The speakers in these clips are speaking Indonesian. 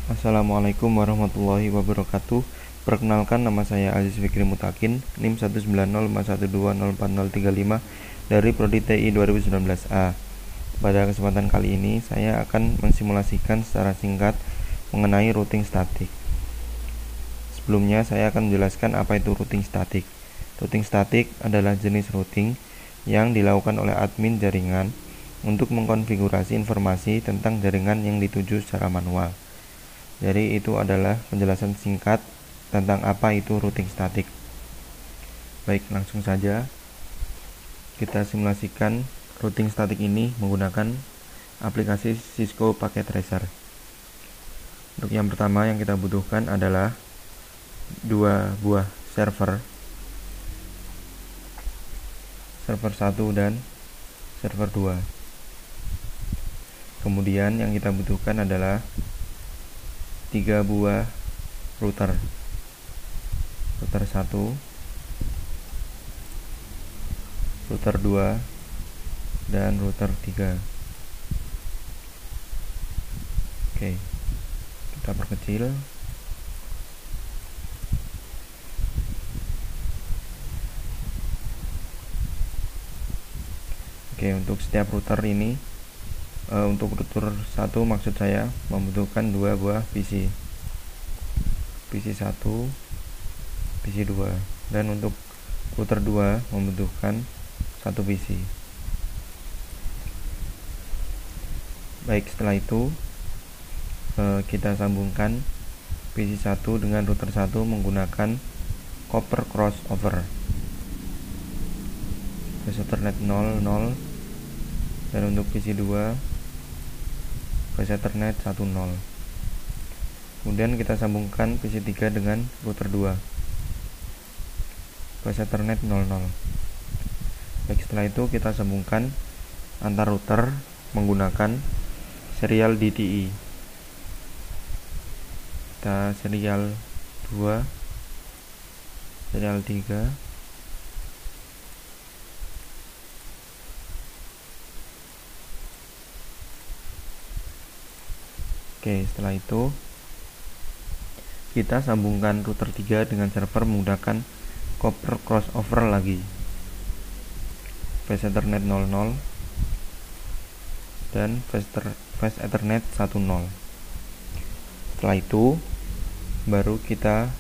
Assalamualaikum warahmatullahi wabarakatuh. Perkenalkan, nama saya Aziz Fikri Mutakin, NIM 19051204035 dari Prodi TI 2019A. Pada kesempatan kali ini saya akan mensimulasikan secara singkat mengenai routing statik. Sebelumnya saya akan menjelaskan apa itu routing statik. Routing statik adalah jenis routing yang dilakukan oleh admin jaringan untuk mengkonfigurasi informasi tentang jaringan yang dituju secara manual. Jadi itu adalah penjelasan singkat tentang apa itu routing statik. Baik, langsung saja kita simulasikan routing statik ini menggunakan aplikasi Cisco Packet Tracer. Untuk yang pertama yang kita butuhkan adalah dua buah server 1 dan server 2. Kemudian yang kita butuhkan adalah 3 buah router 1, router 2, dan router 3. Oke, kita perkecil. Oke, untuk setiap router ini, untuk router 1 maksud saya membutuhkan 2 buah PC 1, PC 2, dan untuk router 2 membutuhkan 1 PC. Baik, setelah itu kita sambungkan PC 1 dengan router 1 menggunakan copper crossover Ethernet 00, dan untuk PC 2 Ethernet 10. Kemudian kita sambungkan PC 3 dengan router 2 Ethernet 00. Baik, setelah itu kita sambungkan antar router menggunakan serial DTI. Kita serial 2, serial 3, oke. Setelah itu kita sambungkan router 3 dengan server menggunakan copper crossover lagi Ethernet 00 dan Ethernet 10. Setelah itu baru kita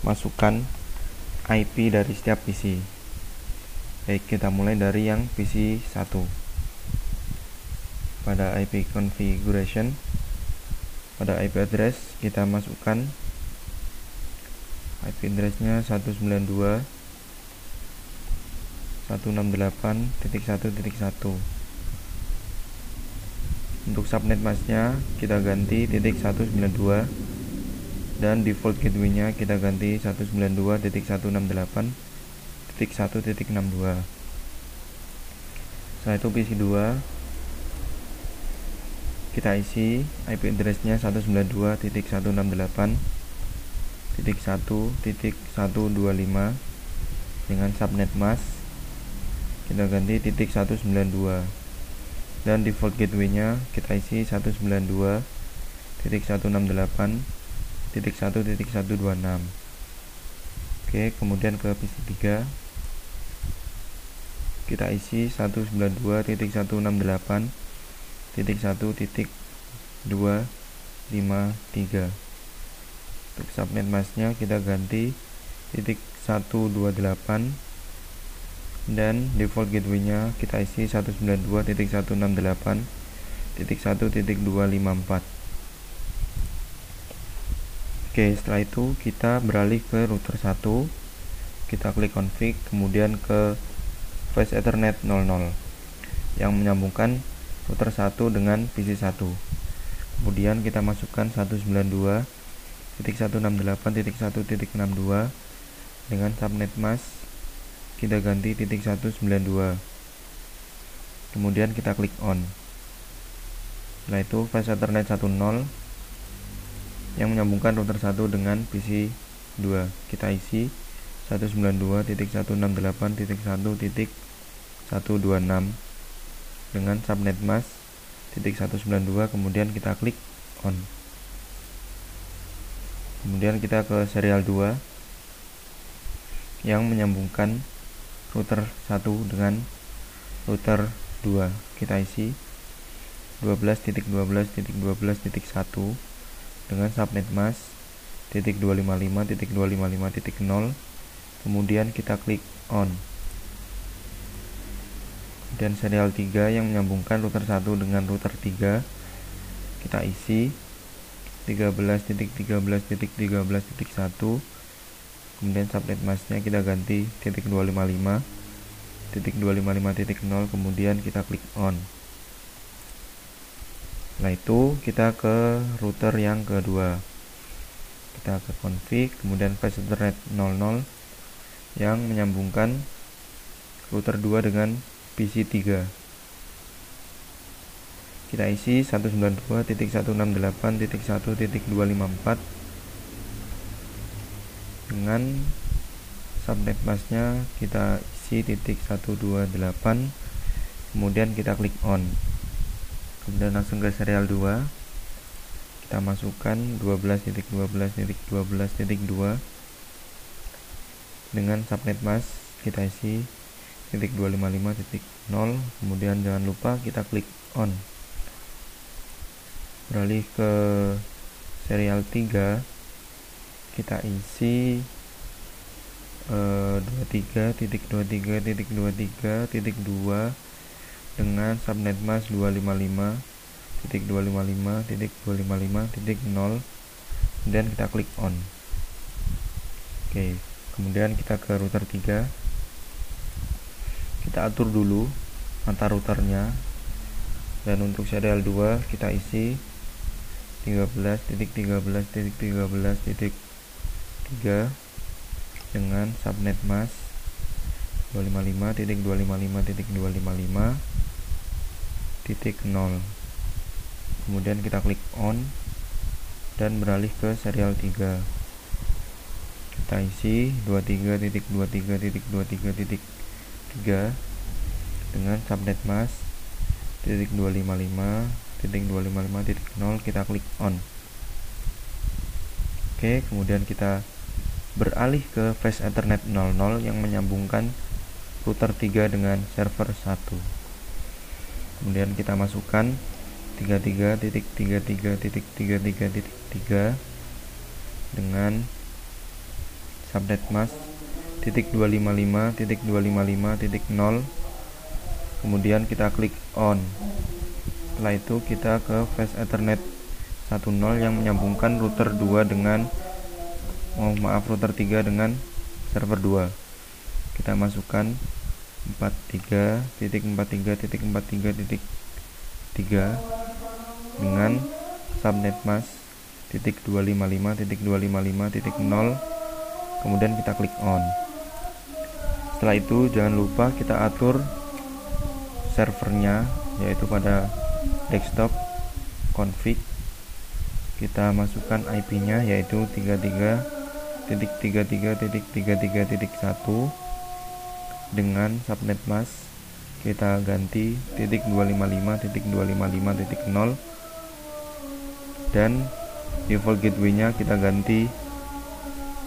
masukkan IP dari setiap PC. Baik, kita mulai dari yang PC 1. Pada IP configuration, pada IP address kita masukkan IP addressnya 192.168.1.1. Untuk subnet masknya kita ganti .192, dan default gateway-nya kita ganti 192.168.1.62. Setelah itu PC 2 kita isi IP address-nya 192.168.1.125 dengan subnet mask kita ganti .192, dan default gateway-nya kita isi 192.168.1.126. Oke, kemudian ke PC 3 kita isi 192.168.1.253. Untuk subnet masknya kita ganti .128, dan default gateway-nya kita isi 192.168.1.254. Oke, setelah itu kita beralih ke router 1. Kita klik config, kemudian ke Fast Ethernet 00 yang menyambungkan router 1 dengan PC 1. Kemudian kita masukkan 192.168.1.62 dengan subnet mask kita ganti .192. Kemudian kita klik on. Setelah itu Fast Ethernet 10 yang menyambungkan router 1 dengan PC 2 kita isi 192.168.1.126 dengan subnet mask .192, kemudian kita klik on. Kemudian kita ke serial 2 yang menyambungkan router 1 dengan router 2. Kita isi 12.12.12.1 dengan subnet mask .255.255.0. kemudian kita klik on. Dan serial 3 yang menyambungkan router 1 dengan router 3 kita isi 13.13.13.1, kemudian subnet masknya kita ganti .255.255.0, kemudian kita klik on. Setelah itu kita ke router yang kedua, kita ke config, kemudian fast ethernet 00 yang menyambungkan router 2 dengan PC 3. Kita isi 192.168.1.254 dengan subnet masknya kita isi .128, kemudian kita klik on. Kemudian langsung ke serial 2, kita masukkan 12.12.12.2 dengan subnet mask kita isi .255.0, kemudian jangan lupa kita klik on. Beralih ke serial 3, kita isi 23.23.23.2 dengan subnet mask 255.255.255.0, dan kita klik on. Oke, kemudian kita ke router 3, kita atur dulu mata routernya, dan untuk serial 2 kita isi 13.13.13.3 dengan subnet mask 255.255.255.0. kemudian kita klik on dan beralih ke serial 3, kita isi 23.23.23.3 dengan subnet mask .255.255.0, kita klik on. Oke, kemudian kita beralih ke fast ethernet 00 yang menyambungkan router 3 dengan server 1. Kemudian kita masukkan 33.33.33.3 dengan subnet mask .255.255.0, kemudian kita klik on. Setelah itu kita ke fast ethernet 10 yang menyambungkan router 2 dengan router 3 dengan server 2. Kita masukkan 43.43.43.3 dengan subnet mask .255.255.0, kemudian kita klik on. Setelah itu jangan lupa kita atur servernya, yaitu pada desktop config. Kita masukkan IP-nya yaitu 33.33.33.1 dengan subnet mask kita ganti .255.255.0, dan default gateway-nya kita ganti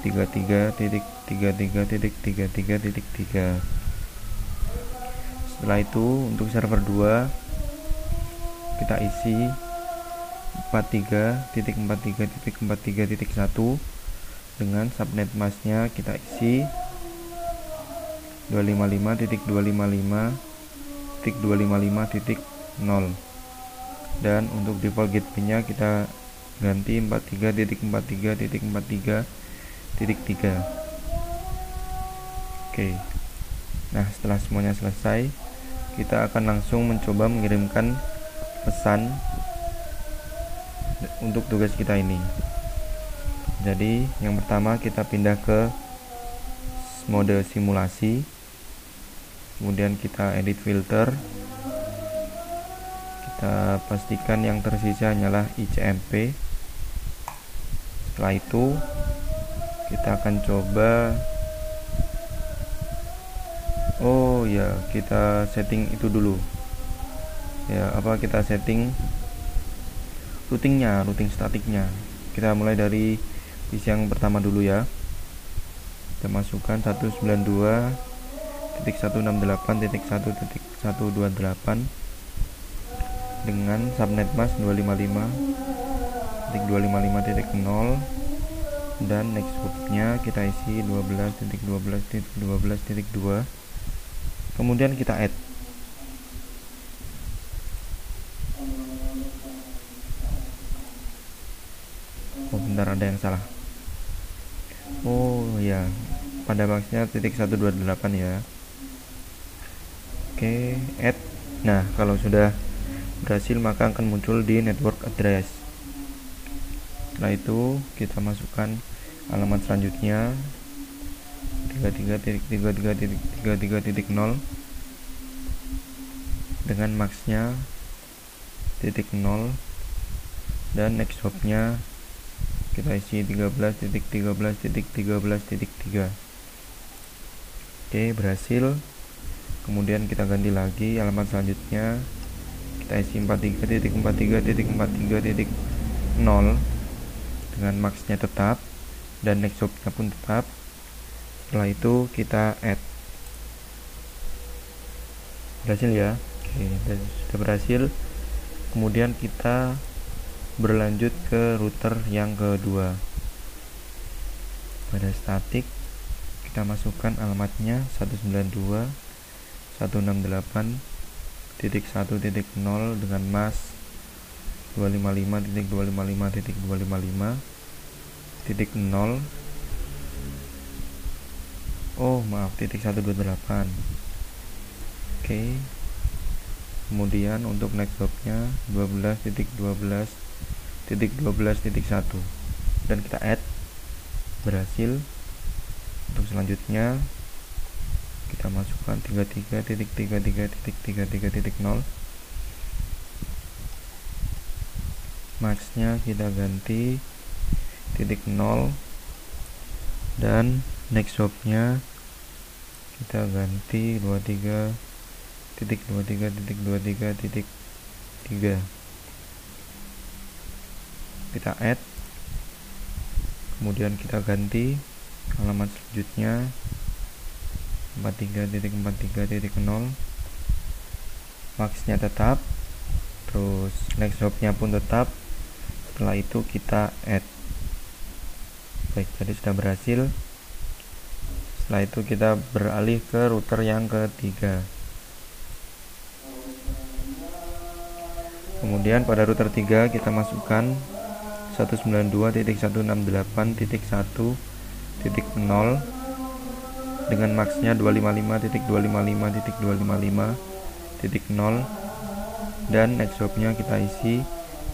33.33.33.3. Setelah itu untuk server 2 kita isi 43.43.43.1 dengan subnet masknya kita isi 255.255.255.0, dan untuk default gateway-nya kita ganti 43.43.43.3. Oke. Nah, setelah semuanya selesai, kita akan langsung mencoba mengirimkan pesan untuk tugas kita ini. Jadi yang pertama kita pindah ke mode simulasi, kemudian kita edit filter, kita pastikan yang tersisa hanyalah ICMP. Setelah itu kita akan coba, kita setting itu dulu ya, kita setting routing statiknya. Kita mulai dari PC yang pertama dulu ya. Kita masukkan 192.168.1.128 dengan subnet mask 255.255.0 dan next hopnya kita isi 12.12.12.2. Kemudian kita add. Oh bentar, ada yang salah. Oh ya, pada maksnya titik 128 ya. Oke, add. Nah, kalau sudah berhasil maka akan muncul di network address. Setelah itu kita masukkan alamat selanjutnya 33.33.33.0 dengan maxnya titik 0 dan next hopnya kita isi 13.13.13.3. Oke, berhasil. Kemudian kita ganti lagi alamat selanjutnya, kita isi 43.43.43.0 dengan maxnya tetap dan next hopnya pun tetap. Setelah itu kita add. Berhasil ya. Oke, dan sudah berhasil. Kemudian kita berlanjut ke router yang kedua. Pada statik kita masukkan alamatnya 192.168.1.0 dengan mask 255.255.255.0. Oh maaf, titik 128. Oke. Kemudian untuk next hopnya 12.12.12.1 dan kita add. Berhasil. Untuk selanjutnya kita masukkan 33.33.33.0. maxnya kita ganti titik 0 dan next hopnya kita ganti 23.23.23.3. kita add. Kemudian kita ganti alamat selanjutnya 43.43.0, maxnya tetap, terus next hopnya pun tetap. Setelah itu kita add. Baik, jadi sudah berhasil. Setelah itu kita beralih ke router yang ketiga. Kemudian pada router 3 kita masukkan 192.168.1.0 dengan maxnya 255.255.255.0 dan next hopnya kita isi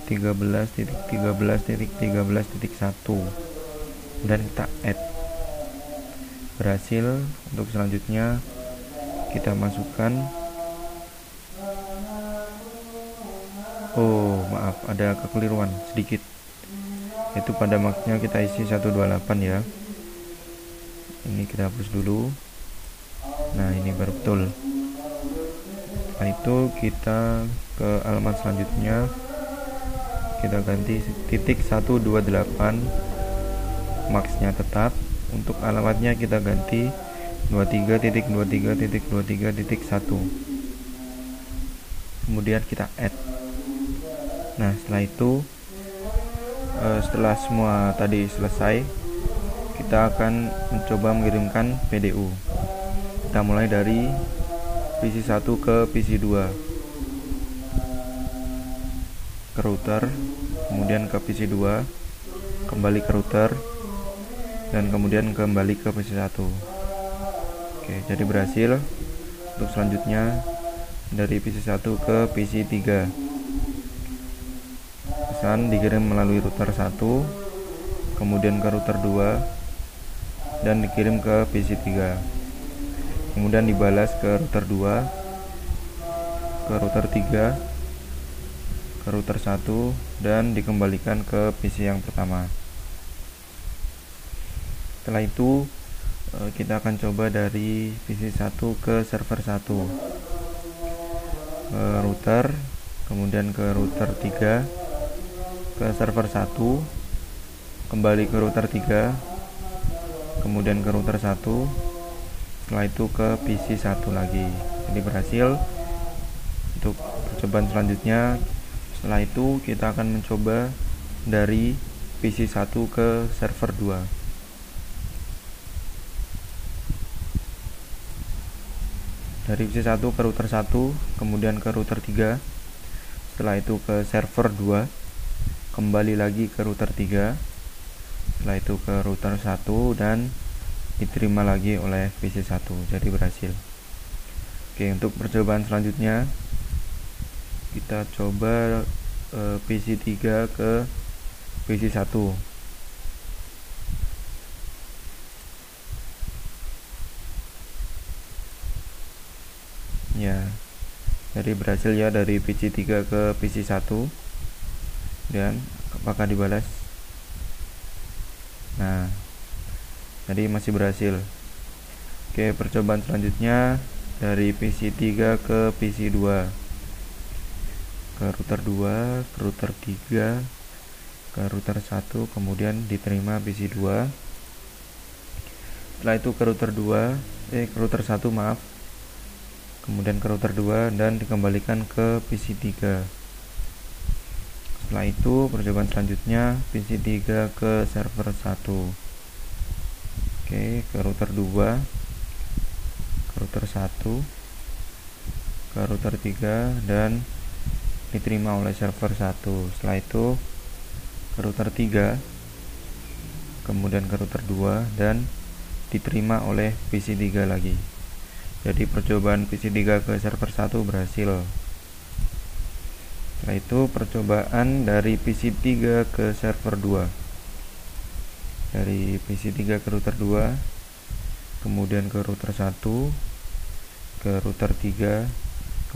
13.13.13.1 dan kita add. Berhasil. Untuk selanjutnya kita masukkan, oh maaf, ada kekeliruan sedikit, itu pada maxnya kita isi 128 ya. Ini kita hapus dulu. Nah ini baru betul. Setelah itu kita ke alamat selanjutnya, kita ganti titik 128, maxnya tetap. Untuk alamatnya kita ganti 23.23.23.1. kemudian kita add. Nah setelah itu setelah semua tadi selesai, kita akan mencoba mengirimkan PDU. Kita mulai dari PC 1 ke PC 2, ke router, kemudian ke PC 2, kembali ke router, dan kemudian kembali ke PC 1. Oke, jadi berhasil. Untuk selanjutnya dari PC 1 ke PC 3, pesan dikirim melalui router 1, kemudian ke router 2, dan dikirim ke PC 3, kemudian dibalas ke router 2, ke router 3, ke router 1, dan dikembalikan ke PC yang pertama. Setelah itu kita akan coba dari PC 1 ke server 1, ke router, kemudian ke router 3, ke server 1, kembali ke router 3, kemudian ke router 1, setelah itu ke PC 1 lagi. Jadi berhasil. Untuk percobaan selanjutnya, setelah itu kita akan mencoba dari PC 1 ke server 2. Dari PC 1 ke router 1, kemudian ke router 3, setelah itu ke server 2, kembali lagi ke router 3, setelah itu ke router 1 dan diterima lagi oleh PC 1. Jadi berhasil. Oke, untuk percobaan selanjutnya kita coba PC 3 ke PC 1. Ya, jadi berhasil ya dari PC 3 ke PC 1. Dan apakah dibalas? Nah, jadi masih berhasil. Oke, percobaan selanjutnya dari PC 3 ke PC 2, ke router 2, ke router 3, ke router 1, kemudian diterima PC 2. Setelah itu ke router 2, ke router 1 maaf, kemudian ke router 2 dan dikembalikan ke PC 3. Setelah itu percobaan selanjutnya PC 3 ke server 1. Oke, ke router 2, ke router 1, ke router 3 dan diterima oleh server 1. Setelah itu ke router 3, kemudian ke router 2 dan diterima oleh PC 3 lagi. Jadi percobaan PC 3 ke server 1 berhasil. Setelah itu percobaan dari PC 3 ke server 2. Dari PC 3 ke router 2, kemudian ke router 1, ke router 3,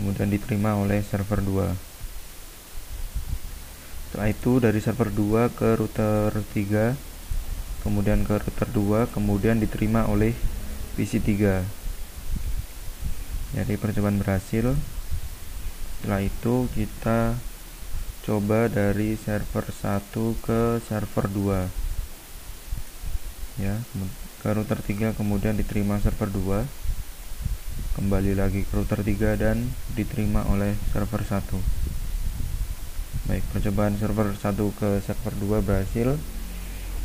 kemudian diterima oleh server 2. Setelah itu dari server 2 ke router 3, kemudian ke router 2, kemudian diterima oleh PC 3. Jadi percobaan berhasil. Setelah itu kita coba dari server 1 ke server 2. Ya, ke router 3 kemudian diterima server 2. Kembali lagi ke router 3 dan diterima oleh server 1. Baik, percobaan server 1 ke server 2 berhasil.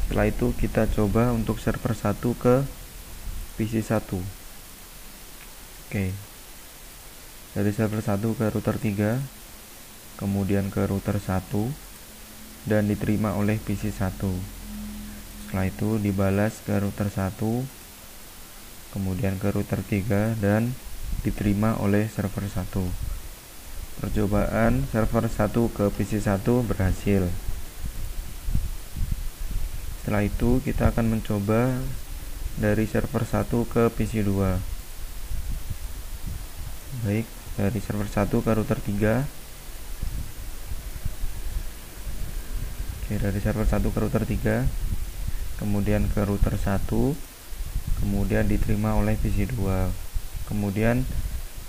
Setelah itu kita coba untuk server 1 ke PC 1. Oke. Dari server 1 ke router 3, kemudian ke router 1 dan diterima oleh PC 1. Setelah itu dibalas ke router 1, kemudian ke router 3 dan diterima oleh server 1. Percobaan server 1 ke PC 1 berhasil. Setelah itu kita akan mencoba dari server 1 ke PC 2. Baik, dari server 1 ke router 3. Oke, dari server 1 ke router 3, kemudian ke router 1, kemudian diterima oleh PC 2. Kemudian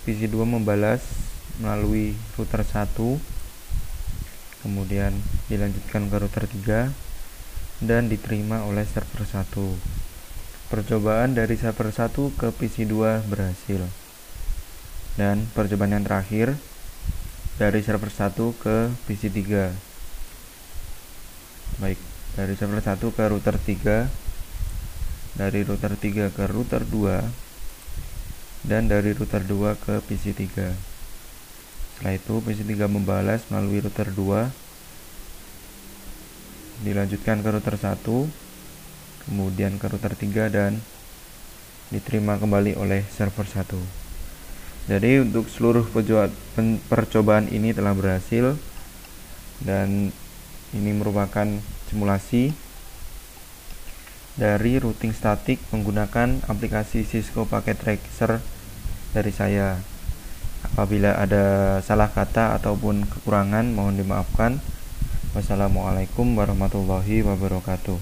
PC 2 membalas melalui router 1, kemudian dilanjutkan ke router 3 dan diterima oleh server 1. Percobaan dari server 1 ke PC 2 berhasil. Dan percobaan yang terakhir dari server 1 ke PC 3. Baik, dari server 1 ke router 3, dari router 3 ke router 2, dan dari router 2 ke PC 3. Setelah itu PC 3 membalas melalui router 2, dilanjutkan ke router 1, kemudian ke router 3 dan diterima kembali oleh server 1. Jadi untuk seluruh percobaan ini telah berhasil, dan ini merupakan simulasi dari routing statik menggunakan aplikasi Cisco Packet Tracer dari saya. Apabila ada salah kata ataupun kekurangan mohon dimaafkan. Wassalamualaikum warahmatullahi wabarakatuh.